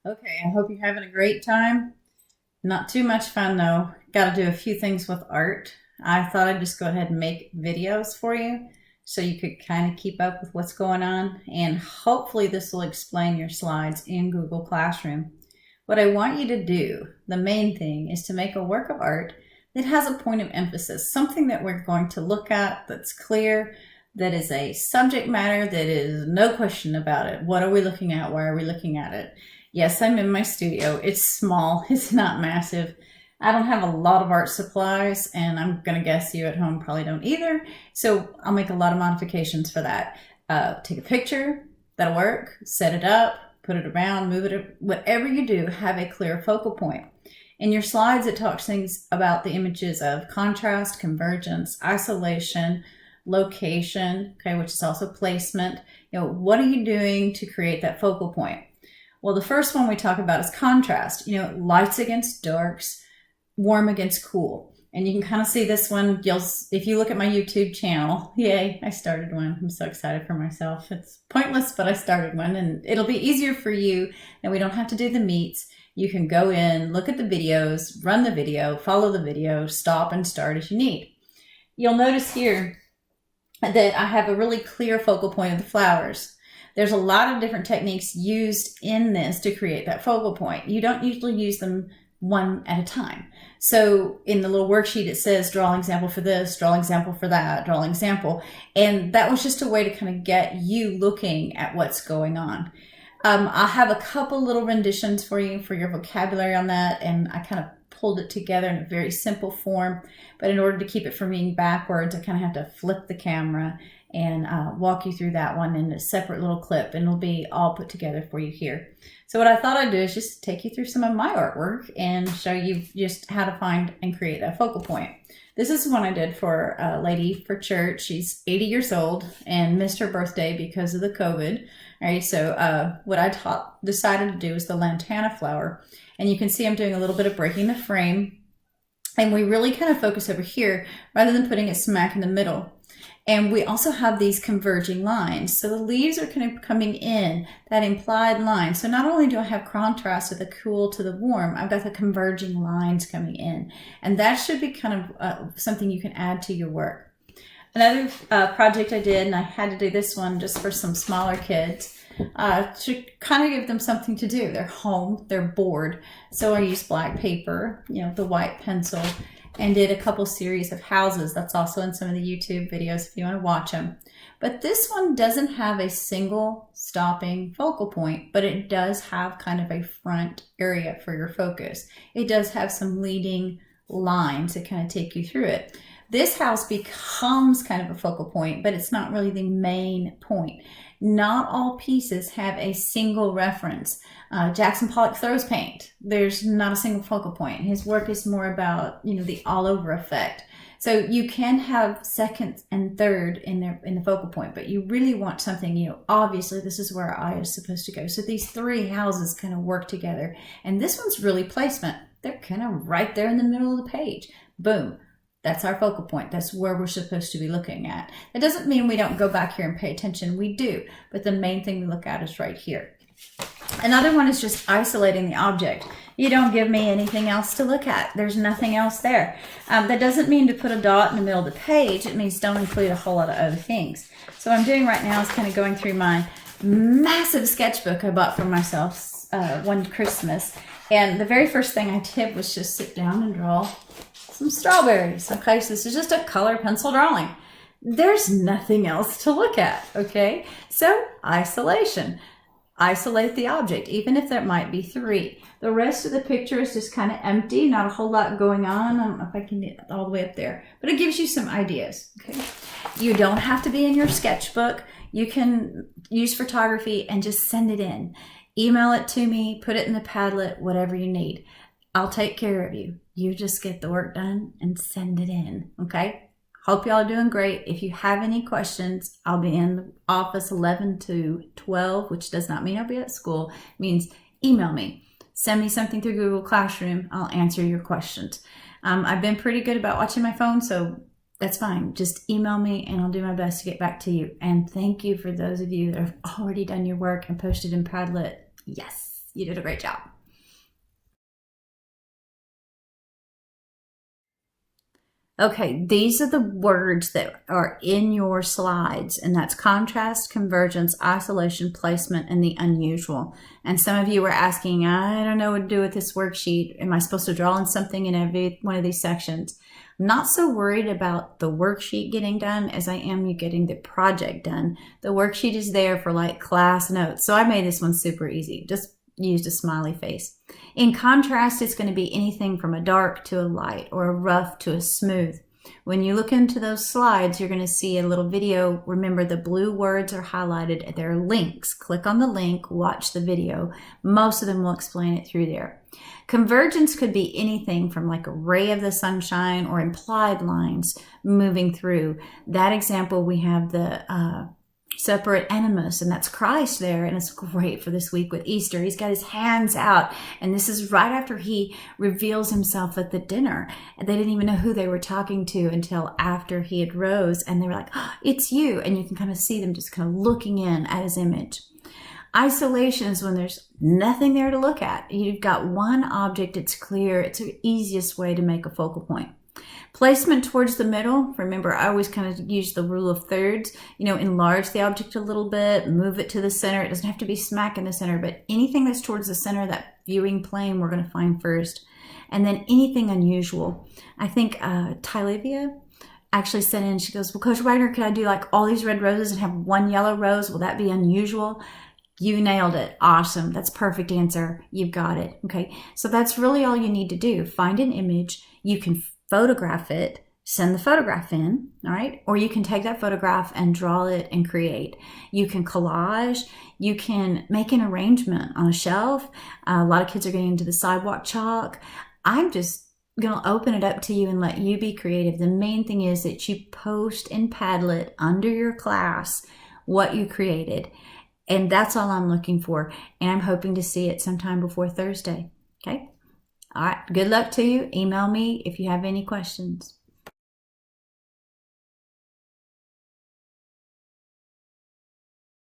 Okay, I hope you're having a great time. Not too much fun though. Got to do a few things with art. I thought I'd just go ahead and make videos for you so you could kind of keep up with what's going on, and hopefully this will explain your slides in Google Classroom. What I want you to do, the main thing, is to make a work of art that has a point of emphasis, something that we're going to look at that's clear, that is a subject matter that is no question about it. What are we looking at? Why are we looking at it? Yes, I'm in my studio. It's small. It's not massive. I don't have a lot of art supplies, and I'm going to guess you at home probably don't either. So I'll make a lot of modifications for that. Take a picture. That'll work. Set it up. Put it around. Move it. Whatever you do, have a clear focal point. In your slides, it talks things about the images of contrast, convergence, isolation, location, okay, which is also placement. What are you doing to create that focal point? Well, the first one we talk about is contrast. Lights against darks, warm against cool. And you can kind of see this one. If you look at my YouTube channel, yay, I started one. I'm so excited for myself. It's pointless, but I started one, and it'll be easier for you, and we don't have to do the meets. You can go in, look at the videos, run the video, follow the video, stop and start as you need. You'll notice here that I have a really clear focal point of the flowers. There's a lot of different techniques used in this to create that focal point. You don't usually use them one at a time. So in the little worksheet, it says draw an example for this, draw an example for that, draw an example. And that was just a way to kind of get you looking at what's going on. I'll have a couple little renditions for you for your vocabulary on that, and I kind of pulled it together in a very simple form. But in order to keep it from being backwards, I kind of have to flip the camera and walk you through that one in a separate little clip, and it'll be all put together for you here. So what I thought I'd do is just take you through some of my artwork and show you just how to find and create that focal point. This is one I did for a lady for church. She's 80 years old and missed her birthday because of the COVID. All right, so what I decided to do is the lantana flower. And you can see I'm doing a little bit of breaking the frame. And we really kind of focus over here rather than putting it smack in the middle. And we also have these converging lines. So the leaves are kind of coming in, that implied line. So not only do I have contrast of the cool to the warm, I've got the converging lines coming in. And that should be kind of something you can add to your work. Another project I did, and I had to do this one just for some smaller kids, to kind of give them something to do. They're home, they're bored. So I used black paper, the white pencil, and did a couple series of houses. That's also in some of the YouTube videos if you want to watch them. But this one doesn't have a single stopping focal point, but it does have kind of a front area for your focus. It does have some leading lines that kind of take you through it. This house becomes kind of a focal point, but it's not really the main point. Not all pieces have a single reference. Jackson Pollock throws paint. There's not a single focal point. His work is more about, the all over effect. So you can have second and third in the focal point, but you really want something, obviously this is where our eye is supposed to go. So these three houses kind of work together. And this one's really placement. They're kind of right there in the middle of the page. Boom. That's our focal point. That's where we're supposed to be looking at. It doesn't mean we don't go back here and pay attention. We do, but the main thing we look at is right here. Another one is just isolating the object. You don't give me anything else to look at. There's nothing else there. That doesn't mean to put a dot in the middle of the page. It means don't include a whole lot of other things. So what I'm doing right now is kind of going through my massive sketchbook I bought for myself one Christmas. And the very first thing I did was just sit down and draw some strawberries. Okay, so this is just a color pencil drawing. There's nothing else to look at, okay? So isolation. Isolate the object, even if there might be three. The rest of the picture is just kind of empty, not a whole lot going on. I don't know if I can get all the way up there, but it gives you some ideas, okay? You don't have to be in your sketchbook. You can use photography and just send it in. Email it to me, put it in the Padlet, whatever you need. I'll take care of you. You just get the work done and send it in, okay? Hope y'all are doing great. If you have any questions, I'll be in the office 11 to 12, which does not mean I'll be at school. It means email me. Send me something through Google Classroom. I'll answer your questions. I've been pretty good about watching my phone, so that's fine. Just email me and I'll do my best to get back to you. And thank you for those of you that have already done your work and posted in Padlet. Yes. You did a great job. Okay, these are the words that are in your slides, and that's contrast, convergence, isolation, placement, and the unusual. And some of you were asking, I don't know what to do with this worksheet. Am I supposed to draw in something in every one of these sections? I'm not so worried about the worksheet getting done as I am you getting the project done. The worksheet is there for like class notes. So I made this one super easy. Just used a smiley face. In contrast, it's going to be anything from a dark to a light or a rough to a smooth. When you look into those slides, you're going to see a little video. Remember, the blue words are highlighted. They're links. Click on the link, watch the video. Most of them will explain it through there. Convergence could be anything from like a ray of the sunshine or implied lines moving through. That example, we have the separate animus, and that's Christ there, and it's great for this week with Easter. He's got his hands out, and this is right after he reveals himself at the dinner. And they didn't even know who they were talking to until after he had rose, and they were like, oh, it's you, and you can kind of see them just kind of looking in at his image. Isolation is when there's nothing there to look at. You've got one object, it's clear, it's the easiest way to make a focal point. Placement towards the middle. Remember, I always kind of use the rule of thirds. Enlarge the object a little bit, move it to the center. It doesn't have to be smack in the center, but anything that's towards the center of that viewing plane, we're going to find first. And then anything unusual. I think Tylivia actually sent in, she goes, well, Coach Wagner, could I do like all these red roses and have one yellow rose? Will that be unusual? You nailed it. Awesome. That's perfect answer. You've got it. Okay. So that's really all you need to do. Find an image. You can photograph it, send the photograph in, all right? Or you can take that photograph and draw it and create. You can collage. You can make an arrangement on a shelf. A lot of kids are getting into the sidewalk chalk. I'm just going to open it up to you and let you be creative. The main thing is that you post in Padlet under your class what you created. And that's all I'm looking for. And I'm hoping to see it sometime before Thursday. Okay? All right. Good luck to you. Email me if you have any questions.